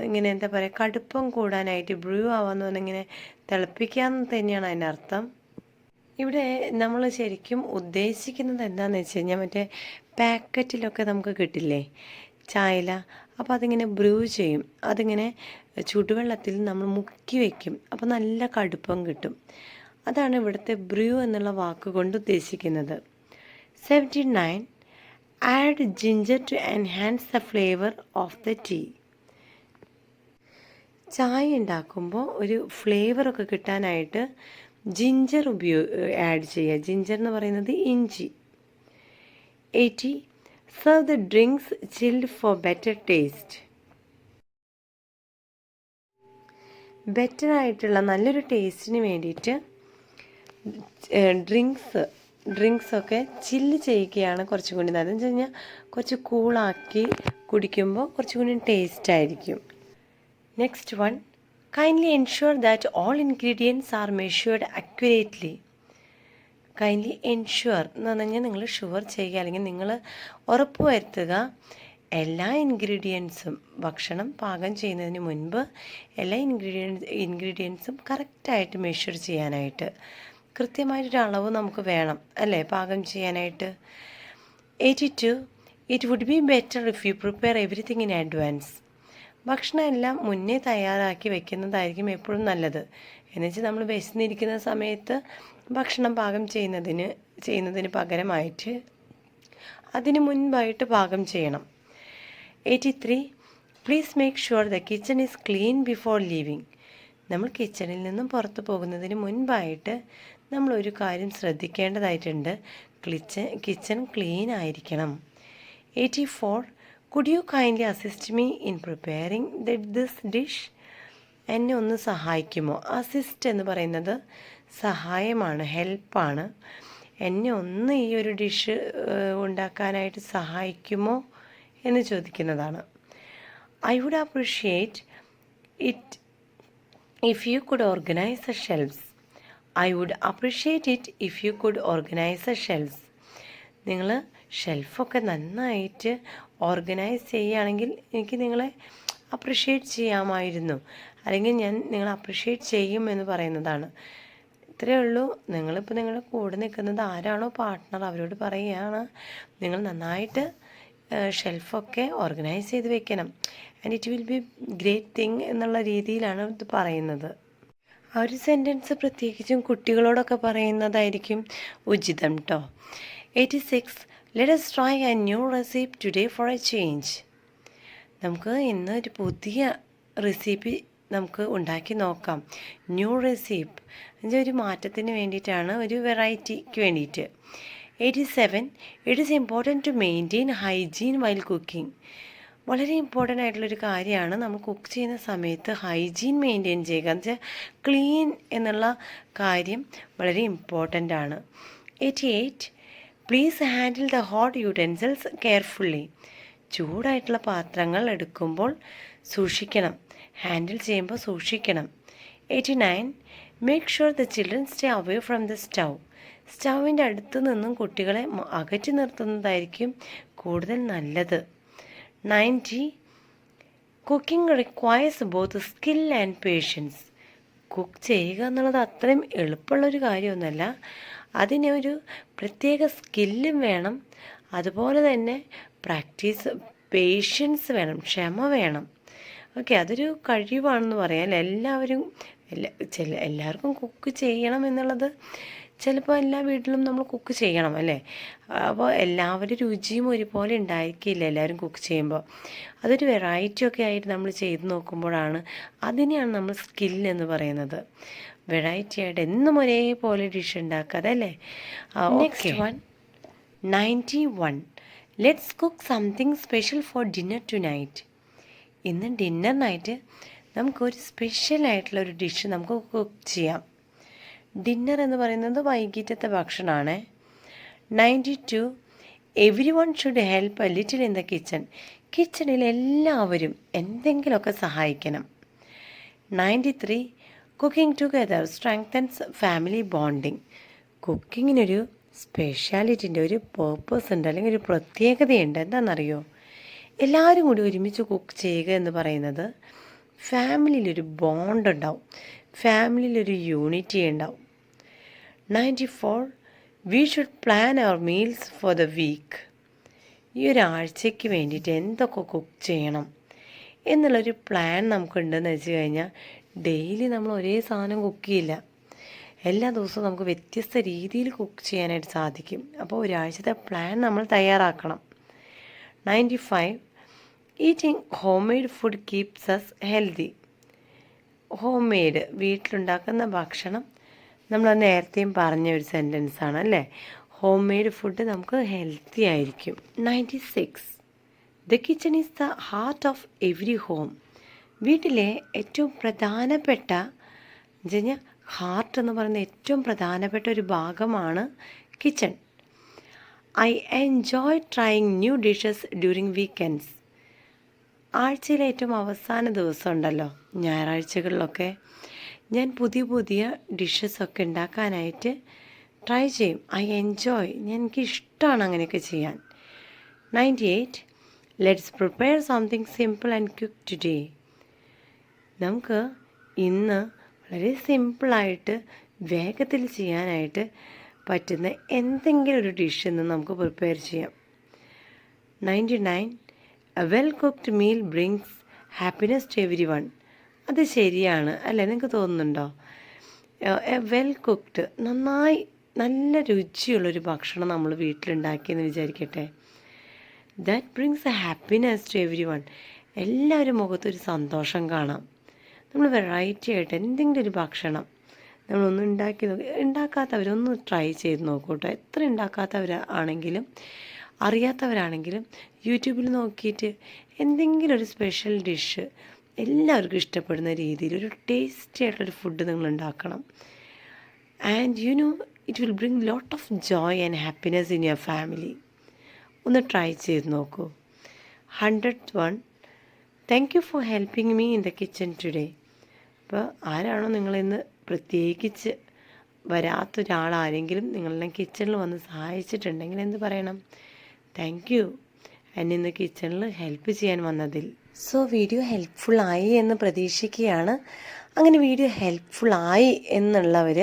Speaker 1: ഇങ്ങനെ എന്താ പറയുക, കടുപ്പം കൂടാനായിട്ട് ബ്രൂ ആവാന്ന് പറഞ്ഞാൽ ഇങ്ങനെ തിളപ്പിക്കാമെന്ന് തന്നെയാണ് അതിൻ്റെ അർത്ഥം. ഇവിടെ നമ്മൾ ശരിക്കും ഉദ്ദേശിക്കുന്നത് എന്താണെന്ന് വെച്ച് കഴിഞ്ഞാൽ മറ്റേ പാക്കറ്റിലൊക്കെ നമുക്ക് കിട്ടില്ലേ ചായല, അപ്പോൾ അതിങ്ങനെ ബ്രൂ ചെയ്യും. അതിങ്ങനെ ചുടുവെള്ളത്തിൽ നമ്മൾ മുക്കി വയ്ക്കും, അപ്പോൾ നല്ല കടുപ്പം കിട്ടും. അതാണ് ഇവിടുത്തെ ബ്രൂ എന്നുള്ള വാക്കുകൊണ്ട് ഉദ്ദേശിക്കുന്നത്. 79. Add ginger to enhance the flavour of the tea. ചായ ഉണ്ടാക്കുമ്പോൾ ഒരു ഫ്ലേവറൊക്കെ കിട്ടാനായിട്ട് ജിഞ്ചർ ആഡ് ചെയ്യുക. ജിഞ്ചർ എന്ന് പറയുന്നത് ഇഞ്ചി. 80. Serve the drinks chilled four better taste. Better ആയിട്ടുള്ള നല്ലൊരു ടേസ്റ്റിന് വേണ്ടിയിട്ട് ഡ്രിങ്ക്സൊക്കെ ചില്ല് ചെയ്യുകയാണ് കുറച്ചും കൂടി നല്ലത്. എന്ന് വെച്ച് കഴിഞ്ഞാൽ കുറച്ച് കൂളാക്കി കുടിക്കുമ്പോൾ കുറച്ചും കൂടി ടേസ്റ്റ് ആയിരിക്കും. Next one. Kindly ensure that all ingredients R measured accurately. Kindly ensure എന്ന് പറഞ്ഞു കഴിഞ്ഞാൽ നിങ്ങൾ ഷുവർ ചെയ്യുക, അല്ലെങ്കിൽ നിങ്ങൾ ഉറപ്പ് വരുത്തുക എല്ലാ ഇൻഗ്രീഡിയൻസും ഭക്ഷണം പാകം ചെയ്യുന്നതിന് മുൻപ് എല്ലാ ഇൻഗ്രീഡിയൻസും കറക്റ്റായിട്ട് മെഷർ ചെയ്യാനായിട്ട്. കൃത്യമായിട്ടൊരു അളവ് നമുക്ക് വേണം അല്ലേ പാകം ചെയ്യാനായിട്ട്. 82. It would be better if you prepare everything in advance. ഭക്ഷണം എല്ലാം മുന്നേ തയ്യാറാക്കി വെക്കുന്നതായിരിക്കും എപ്പോഴും നല്ലത്. എന്നുവെച്ചാൽ നമ്മൾ വിശന്നിരിക്കുന്ന സമയത്ത് ഭക്ഷണം പാകം ചെയ്യുന്നതിന് പകരമായിട്ട് അതിന് മുൻപായിട്ട് പാകം ചെയ്യണം. 83. Please make sure the kitchen is clean before living. നമ്മൾ കിച്ചണിൽ നിന്നും പുറത്തു പോകുന്നതിന് മുൻപായിട്ട് നമ്മളൊരു കാര്യം ശ്രദ്ധിക്കേണ്ടതായിട്ടുണ്ട്, കിച്ചൺ ക്ലീൻ ആയിരിക്കണം. 84. Could you kindly assist me in preparing this dish. എന്നെ ഒന്ന് സഹായിക്കുമോ? അസിസ്റ്റ് എന്ന് പറയുന്നത് സഹായമാണ്, ഹെൽപ്പാണ്. എന്നെ ഒന്ന് ഈ ഒരു ഡിഷ് ഉണ്ടാക്കാനായിട്ട് സഹായിക്കുമോ എന്ന് ചോദിക്കുന്നതാണ്. I would appreciate it if you could organise the shelves. I would appreciate it if you could organise the shelves. നിങ്ങൾ ഷെൽഫൊക്കെ നന്നായിട്ട് ഓർഗനൈസ് ചെയ്യുകയാണെങ്കിൽ എനിക്ക് നിങ്ങളെ അപ്രിഷിയേറ്റ് ചെയ്യാമായിരുന്നു, അല്ലെങ്കിൽ ഞാൻ നിങ്ങളെ അപ്രിഷിയേറ്റ് ചെയ്യും എന്ന് പറയുന്നതാണ്. ഇത്രയേ ഉള്ളൂ. നിങ്ങളിപ്പോൾ നിങ്ങളുടെ കൂടെ നിൽക്കുന്നത് ആരാണോ പാർട്ട്ണർ അവരോട് പറയുകയാണ് നിങ്ങൾ നന്നായിട്ട് ഷെൽഫൊക്കെ ഓർഗനൈസ് ചെയ്ത് വെക്കണം, and it will be great thing എന്നുള്ള രീതിയിലാണ് ഇത് പറയുന്നത്. ആ ഒരു സെൻറ്റൻസ് പ്രത്യേകിച്ചും കുട്ടികളോടൊക്കെ പറയുന്നതായിരിക്കും ഉചിതം കേട്ടോ. 86. Let us try a new recipe today for a change. നമുക്ക് ഇന്ന് ഒരു പുതിയ റെസിപ്പി നമുക്ക് ഉണ്ടാക്കി നോക്കാം. ന്യൂ റെസിപ്പി എന്നുവെച്ചാൽ ഒരു മാറ്റത്തിന് വേണ്ടിയിട്ടാണ്, ഒരു വെറൈറ്റിക്ക് വേണ്ടിയിട്ട്. 87. It is important to maintain hygiene while cooking. വളരെ ഇമ്പോർട്ടൻ്റ് ആയിട്ടുള്ളൊരു കാര്യമാണ് നമ്മൾ കുക്ക് ചെയ്യുന്ന സമയത്ത് ഹൈജീൻ മെയിൻറ്റെയിൻ ചെയ്യുക. എന്ന് വെച്ചാൽ ക്ലീൻ എന്നുള്ള കാര്യം വളരെ ഇമ്പോർട്ടൻ്റ് ആണ്. 88. Please handle the hot utensils carefully. ചൂടായിട്ടുള്ള പാത്രങ്ങൾ എടുക്കുമ്പോൾ സൂക്ഷിക്കണം, ഹാൻഡിൽ ചെയ്യുമ്പോൾ സൂക്ഷിക്കണം. 89. Make sure the children stay away from the stove. സ്റ്റൗവിൻ്റെ അടുത്ത് നിന്നും കുട്ടികളെ അകറ്റി നിർത്തുന്നതായിരിക്കും കൂടുതൽ നല്ലത്. 90. Cooking requires both skill and patience. Cook ചെയ്യുക എന്നുള്ളത് അത്രയും എളുപ്പമുള്ളൊരു കാര്യമൊന്നുമല്ല. അതിന് ഒരു പ്രത്യേക സ്കില്ലും വേണം, അതുപോലെ തന്നെ പ്രാക്ടീസ്, പേഷ്യൻസ് വേണം, ക്ഷമ വേണം. ഓക്കെ, അതൊരു കഴിവാണെന്ന് പറയാം. എല്ലാവർക്കും കുക്ക് ചെയ്യണം എന്നുള്ളത് ചിലപ്പോൾ എല്ലാ വീട്ടിലും നമ്മൾ കുക്ക് ചെയ്യണം അല്ലേ. അപ്പോൾ എല്ലാവരും രുചിയും ഒരുപോലെ ഉണ്ടായിരിക്കില്ല എല്ലാവരും കുക്ക് ചെയ്യുമ്പോൾ. അതൊരു വെറൈറ്റി ഒക്കെ ആയിട്ട് നമ്മൾ ചെയ്ത് നോക്കുമ്പോഴാണ് അതിനെയാണ് നമ്മൾ സ്കില്ലെന്ന് പറയുന്നത്. വെറൈറ്റി ആയിട്ട് എന്നും ഒരേപോലെ ഡിഷ് ഉണ്ടാക്കാതെ അല്ലേ. Next one 91. Let's cook something special for dinner tonight. ഇന്ന് ഡിന്നറിനായിട്ട് നമുക്കൊരു സ്പെഷ്യലായിട്ടുള്ള ഒരു ഡിഷ് നമുക്ക് കുക്ക് ചെയ്യാം. ഡിന്നർ എന്ന് പറയുന്നത് വൈകിട്ടത്തെ ഭക്ഷണമാണ്. 92. Everyone should help a little in the kitchen. കിച്ചണിൽ എല്ലാവരും എന്തെങ്കിലുമൊക്കെ സഹായിക്കണം. 93. Cooking together strengthens family bonding. കുക്കിങ്ങിനൊരു സ്പെഷ്യാലിറ്റിൻ്റെ ഒരു പേർപ്പസ് ഉണ്ട്, അല്ലെങ്കിൽ ഒരു പ്രത്യേകതയുണ്ട്. എന്താണെന്നറിയോ? എല്ലാവരും കൂടി ഒരുമിച്ച് കുക്ക് ചെയ്യുക എന്ന് പറയുന്നത് ഫാമിലിയിലൊരു ബോണ്ട് ഉണ്ടാവും, ഫാമിലിയിലൊരു യൂണിറ്റി ഉണ്ടാവും. 94. We should plan our meals for the week. ഈ ഒരാഴ്ചയ്ക്ക് വേണ്ടിയിട്ട് എന്തൊക്കെ കുക്ക് ചെയ്യണം എന്നുള്ളൊരു പ്ലാൻ നമുക്കുണ്ടെന്ന് വെച്ച് കഴിഞ്ഞാൽ ഡെയിലി നമ്മൾ ഒരേ സാധനം കുക്ക് ചെയ്യില്ല. എല്ലാ ദിവസവും നമുക്ക് വ്യത്യസ്ത രീതിയിൽ കുക്ക് ചെയ്യാനായിട്ട് സാധിക്കും. അപ്പോൾ ഒരാഴ്ചത്തെ പ്ലാൻ നമ്മൾ തയ്യാറാക്കണം. 95. Eating homemade food keeps us healthy. Homemade, വീട്ടിലുണ്ടാക്കുന്ന ഭക്ഷണം, നമ്മൾ നേരത്തെയും പറഞ്ഞ ഒരു സെൻറ്റൻസാണ് അല്ലേ. ഹോം മെയ്ഡ് ഫുഡ് നമുക്ക് ഹെൽത്തി ആയിരിക്കും. 96. The kitchen is the heart of every home. വീട്ടിലെ ഏറ്റവും പ്രധാനപ്പെട്ട എന്ന് വെച്ച് കഴിഞ്ഞാൽ ഹാർട്ട് എന്ന് പറയുന്ന ഏറ്റവും പ്രധാനപ്പെട്ട ഒരു ഭാഗമാണ് kitchen. I enjoy trying new dishes during weekends. ആഴ്ചയിലെ ഏറ്റവും അവസാന ദിവസം ഉണ്ടല്ലോ, ഞായറാഴ്ചകളിലൊക്കെ ഞാൻ പുതിയ പുതിയ ഡിഷസൊക്കെ ഉണ്ടാക്കാനായിട്ട് ട്രൈ ചെയ്യും. ഐ എൻജോയ്, എനിക്ക് ഇഷ്ടമാണ് അങ്ങനെയൊക്കെ ചെയ്യാൻ. 98. Let's prepare something simple and quick today. നമുക്ക് ഇന്ന് വളരെ സിമ്പിളായിട്ട് വേഗത്തിൽ ചെയ്യാനായിട്ട് പറ്റുന്ന എന്തെങ്കിലും ഒരു ഡിഷ് ഇന്ന് നമുക്ക് പ്രിപ്പയർ ചെയ്യാം. 99. A well cooked meal brings happiness to everyone. അത് ശരിയാണ് അല്ലേ, നിങ്ങൾക്ക് തോന്നുന്നുണ്ടോ? എ വെൽ കുക്ക്ഡ്, നന്നായി നല്ല രുചിയുള്ളൊരു ഭക്ഷണം നമ്മൾ വീട്ടിലുണ്ടാക്കിയെന്ന് വിചാരിക്കട്ടെ. That brings a happiness to everyone. എല്ലാവരും മുഖത്തൊരു സന്തോഷം കാണാം. നമ്മൾ വെറൈറ്റി ആയിട്ട് എന്തെങ്കിലും ഒരു ഭക്ഷണം നമ്മളൊന്ന് ഉണ്ടാക്കാത്തവരൊന്ന് ട്രൈ ചെയ്ത് നോക്കൂ കേട്ടോ. എത്ര ഉണ്ടാക്കാത്തവരാണെങ്കിലും അറിയാത്തവരാണെങ്കിലും യൂട്യൂബിൽ നോക്കിയിട്ട് എന്തെങ്കിലും ഒരു സ്പെഷ്യൽ ഡിഷ് എല്ലാവർക്കും ഇഷ്ടപ്പെടുന്ന രീതിയിൽ ഒരു ടേസ്റ്റി ആയിട്ടുള്ളൊരു ഫുഡ് നിങ്ങൾ ഉണ്ടാക്കണം. And it will bring lot of Joy and happiness in your family. ഒന്ന് ട്രൈ ചെയ്ത് നോക്കൂ. 101 thank you for helping me in the kitchen today. അപ്പോൾ ആരാണോ നിങ്ങളിന്ന് പ്രത്യേകിച്ച് വരാത്തൊരാളാരെങ്കിലും നിങ്ങളെല്ലാം കിച്ചണിൽ വന്ന് സഹായിച്ചിട്ടുണ്ടെങ്കിൽ എന്ത് പറയണം? താങ്ക് യു എന്നെ ഇന്ന് കിച്ചണിൽ ഹെൽപ്പ് ചെയ്യാൻ വന്നതിൽ. സോ വീഡിയോ ഹെൽപ്ഫുള്ളായി എന്ന് പ്രതീക്ഷിക്കുകയാണ്. അങ്ങനെ വീഡിയോ ഹെൽപ്ഫുള്ളായി എന്നുള്ളവർ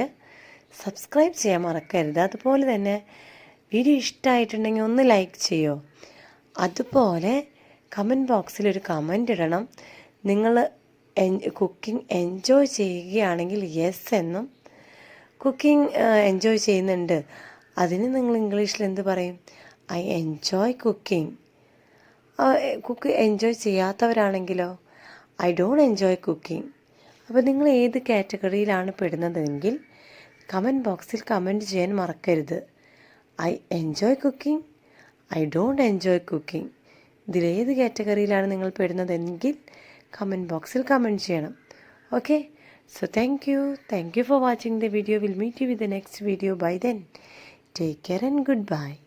Speaker 1: സബ്സ്ക്രൈബ് ചെയ്യാൻ മറക്കരുത്. അതുപോലെ തന്നെ വീഡിയോ ഇഷ്ടമായിട്ടുണ്ടെങ്കിൽ ഒന്ന് ലൈക്ക് ചെയ്യോ. അതുപോലെ കമൻറ്റ് ബോക്സിൽ ഒരു കമൻ്റ് ഇടണം. നിങ്ങൾ കുക്കിംഗ് എൻജോയ് ചെയ്യുകയാണെങ്കിൽ യെസ് എന്നും, കുക്കിംഗ് എൻജോയ് ചെയ്യുന്നുണ്ട് അതിന് നിങ്ങൾ ഇംഗ്ലീഷിൽ എന്ത് പറയും? I enjoy cooking. Cook enjoy ചെയ്യാത്തവരാണെങ്കിലോ ഐ ഡോണ്ട് എൻജോയ് കുക്കിംഗ്. അപ്പോൾ നിങ്ങൾ ഏത് കാറ്റഗറിയിലാണ് പെടുന്നതെങ്കിൽ കമൻറ്റ് ബോക്സിൽ കമൻറ്റ് ചെയ്യാൻ മറക്കരുത്. I enjoy cooking, I don't enjoy cooking. ഇതിലേത് കാറ്റഗറിയിലാണ് നിങ്ങൾ പെടുന്നതെങ്കിൽ കമൻറ്റ് ബോക്സിൽ കമൻറ്റ് ചെയ്യണം. Okay, so thank you for watching the video. We'll meet you with the next video. By then, take care and goodbye.